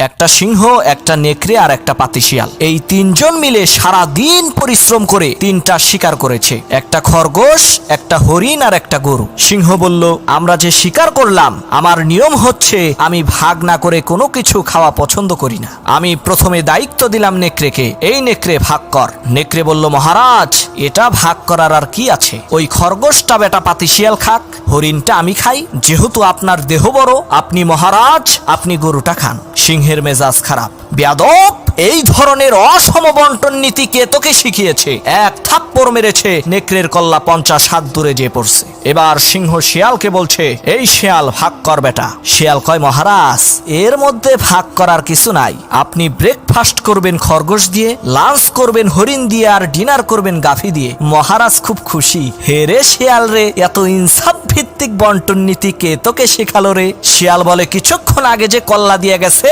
একটা সিংহ, একটা নেকড়ে আর একটা পাতিশিয়াল, এই তিনজন মিলে সারা দিন পরিশ্রম করে তিনটা শিকার করেছে, একটা খরগোশ, একটা হরিণ আর একটা গরু। সিংহ বলল, আমরা যে শিকার করলাম, আমার নিয়ম হচ্ছে আমি ভাগ না করে কোনো কিছু খাওয়া পছন্দ করি না। আমি প্রথমে দায়িত্ব দিলাম নেকড়েকে, এই নেকড়ে ভাগ কর। নেকড়ে বলল, মহারাজ এটা ভাগ করার আর কি আছে, ওই খরগোশটা বেটা পাতিশিয়াল খাক, হরিণটা আমি খাই, যেহেতু আপনার দেহ বড়, আপনি মহারাজ, আপনি গরুটা খান। সিংহের মেজাজ খারাপ, বেয়াদব, এই ধরনের অসম বন্টন নীতি কে তোকে শিখিয়েছে? এক থাপ্পড় মেরেছে, নেকড়ের কল্লা 50 হাত দূরে যেয়ে পড়ছে। এবার সিংহ শিয়ালকে বলছে, এই শিয়াল ভাগ কর বেটা। শিয়াল কয়, মহারাজ এর মধ্যে ভাগ করার কিছু নাই, আপনি ব্রেকফাস্ট করবেন খরগোশ দিয়ে, লাঞ্চ করবেন হরিণ দিয়ে, আর ডিনার করবেন গাভী দিয়ে। মহারাজ খুব খুশি। হে রে শিয়াল রে, এত ইনসাফ ভিত্তিক বন্টন নীতি কে তোকে শেখালো রে? শিয়াল বলে, কিছুক্ষণ আগে যে কল্লা দিয়ে গেছে